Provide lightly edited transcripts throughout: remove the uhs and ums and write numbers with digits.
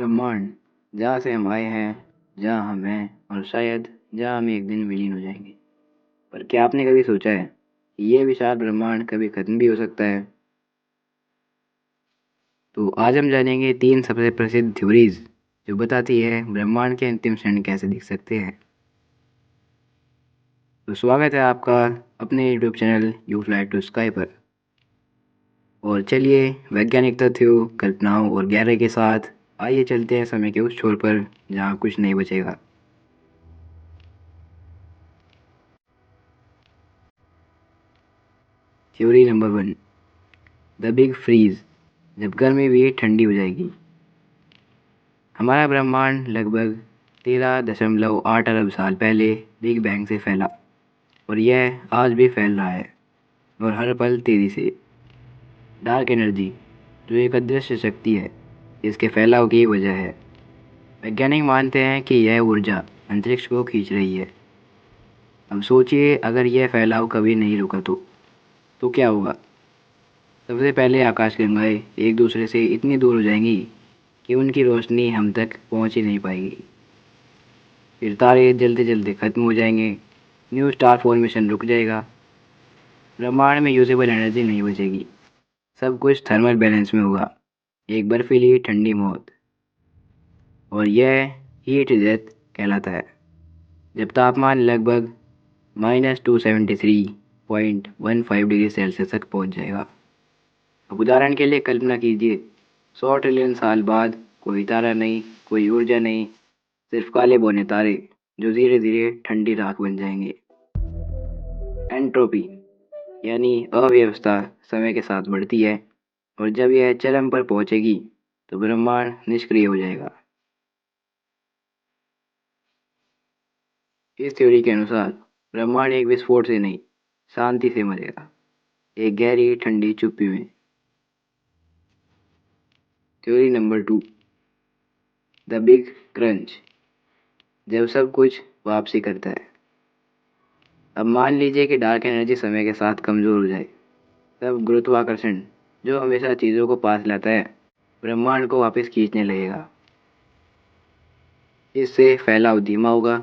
ब्रह्मांड, जहाँ से हम आए हैं, जहाँ हम हैं और शायद जहाँ हम एक दिन विलीन हो जाएंगे। पर क्या आपने कभी सोचा है कि ये विशाल ब्रह्मांड कभी खत्म भी हो सकता है? तो आज हम जानेंगे 3 सबसे प्रसिद्ध थ्योरीज जो बताती है ब्रह्मांड के अंतिम क्षण कैसे दिख सकते हैं। तो स्वागत है आपका अपने YouTube channel you fly to sky पर। और चलिए वैज्ञानिक तथ्यों, कल्पनाओं और गहराई के साथ आइए चलते हैं समय के उस छोर पर जहाँ कुछ नहीं बचेगा। Theory number 1, the big freeze, जब गर्मी भी ठंडी हो जाएगी। हमारा ब्रह्मांड लगभग 13.8 अरब साल पहले बिग बैंग से फैला और यह आज भी फैल रहा है और हर पल तेजी से। डार्क एनर्जी, जो एक अदृश्य शक्ति है, इसके फैलाव की वजह है। वैज्ञानिक मानते हैं कि यह ऊर्जा अंतरिक्ष को खींच रही है। अब सोचिए, अगर यह फैलाव कभी नहीं रुका तो क्या होगा? सबसे पहले आकाशगंगाएं एक दूसरे से इतनी दूर हो जाएंगी कि उनकी रोशनी हम तक पहुंच ही नहीं पाएगी। फिर तारे जलते जलते खत्म हो जाएंगे, न्यू स्टार फॉर्मेशन रुक जाएगा, ब्रह्मांड में यूजेबल एनर्जी नहीं बचेगी, सब कुछ थर्मल बैलेंस में होगा, एक बर्फीली ठंडी मौत। और यह हीट डेथ कहलाता है, जब तापमान लगभग -273.15 डिग्री सेल्सियस तक पहुंच जाएगा। अब उदाहरण के लिए कल्पना कीजिए, 100 ट्रिलियन साल बाद कोई तारा नहीं, कोई ऊर्जा नहीं, सिर्फ काले बौने तारे जो धीरे धीरे ठंडी राख बन जाएंगे। एंट्रोपी यानी अव्यवस्था समय के साथ बढ़ती है और जब यह चरम पर पहुंचेगी तो ब्रह्मांड निष्क्रिय हो जाएगा। इस थ्योरी के अनुसार ब्रह्मांड एक विस्फोट से नहीं, शांति से मरेगा, एक गहरी ठंडी चुप्पी में। Theory number 2, the big crunch, जब सब कुछ वापसी करता है। अब मान लीजिए कि डार्क एनर्जी समय के साथ कमज़ोर हो जाए, तब गुरुत्वाकर्षण, जो हमेशा चीज़ों को पास लाता है, ब्रह्मांड को वापस खींचने लगेगा। इससे फैलाव धीमा होगा,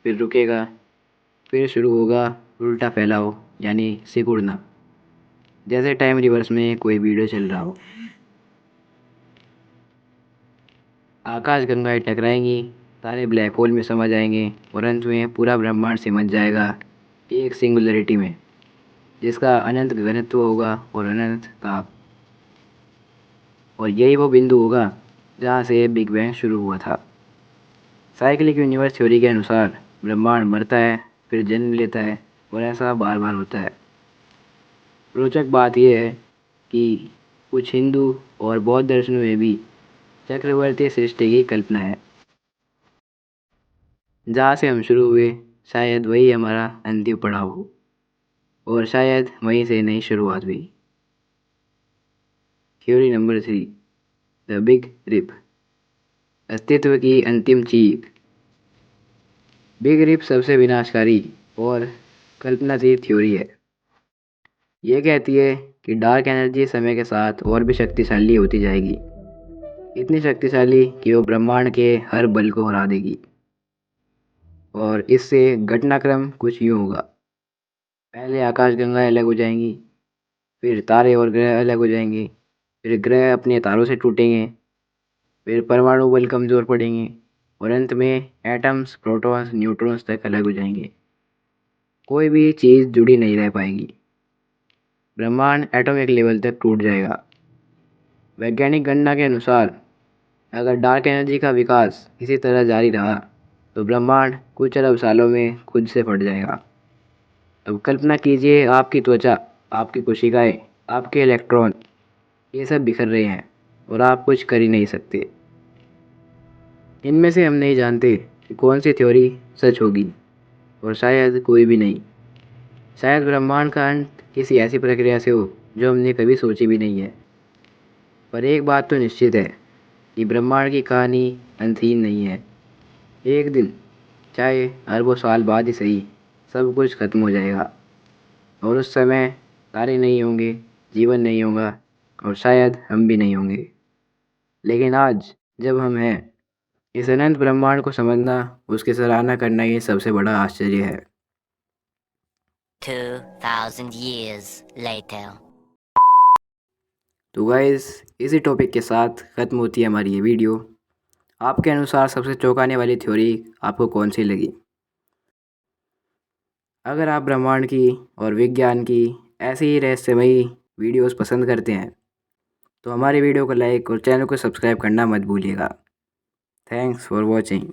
फिर रुकेगा, फिर शुरू होगा उल्टा फैलाव यानी सिकुड़ना, जैसे टाइम रिवर्स में कोई वीडियो चल रहा हो। आकाश गंगाएं टकराएंगी, तारे ब्लैक होल में समा जाएंगे और अंत में पूरा ब्रह्मांड सिमट जाएगा एक सिंगुलरिटी में, जिसका अनंत घनत्व होगा और अनंत ताप। और यही वो बिंदु होगा जहाँ से बिग बैंग शुरू हुआ था। साइक्लिक यूनिवर्स थ्योरी के अनुसार ब्रह्मांड मरता है, फिर जन्म लेता है और ऐसा बार बार होता है। रोचक बात यह है कि कुछ हिंदू और बौद्ध दर्शनों में भी चक्रवर्ती सृष्टि की कल्पना है। जहाँ से हम शुरू हुए, शायद वही हमारा अंतिम पड़ाव हो, और शायद वहीं से नई शुरुआत हुई। Theory number 3, the big rip, अस्तित्व की अंतिम चीख। बिग रिप सबसे विनाशकारी और कल्पनातीत थ्योरी है। यह कहती है कि डार्क एनर्जी समय के साथ और भी शक्तिशाली होती जाएगी, इतनी शक्तिशाली कि वो ब्रह्मांड के हर बल को हरा देगी। और इससे घटनाक्रम कुछ यूँ होगा, पहले आकाशगंगाएं अलग हो जाएंगी, फिर तारे और ग्रह अलग हो जाएंगे, फिर ग्रह अपने तारों से टूटेंगे, फिर परमाणु बल कमज़ोर पड़ेंगे और अंत में एटम्स, प्रोटॉन्स, न्यूट्रॉन्स तक अलग हो जाएंगे। कोई भी चीज़ जुड़ी नहीं रह पाएगी, ब्रह्मांड एटॉमिक लेवल तक टूट जाएगा। वैज्ञानिक गणना के अनुसार अगर डार्क एनर्जी का विकास इसी तरह जारी रहा तो ब्रह्मांड कुछ अरब सालों में खुद से फट जाएगा। अब कल्पना कीजिए, आपकी त्वचा, आपकी कोशिकाएं, आपके इलेक्ट्रॉन, ये सब बिखर रहे हैं और आप कुछ कर ही नहीं सकते। इनमें से हम नहीं जानते कि कौन सी थ्योरी सच होगी, और शायद कोई भी नहीं। शायद ब्रह्मांड का अंत किसी ऐसी प्रक्रिया से हो जो हमने कभी सोची भी नहीं है। पर एक बात तो निश्चित है कि ब्रह्मांड की कहानी अंतहीन नहीं है। एक दिन, चाहे अरबों साल बाद ही सही, सब कुछ खत्म हो जाएगा और उस समय तारे नहीं होंगे, जीवन नहीं होगा और शायद हम भी नहीं होंगे। लेकिन आज जब हम हैं, इस अनंत ब्रह्मांड को समझना, उसकी सराहना करना ही सबसे बड़ा आश्चर्य है। 2000 years later. तो गाइस, इसी टॉपिक के साथ ख़त्म होती है हमारी ये वीडियो। आपके अनुसार सबसे चौंकाने वाली थ्योरी आपको कौन सी लगी? अगर आप ब्रह्मांड की और विज्ञान की ऐसी ही रहस्यमयी वीडियोस पसंद करते हैं तो हमारी वीडियो को लाइक और चैनल को सब्सक्राइब करना मत भूलिएगा। Thanks for watching.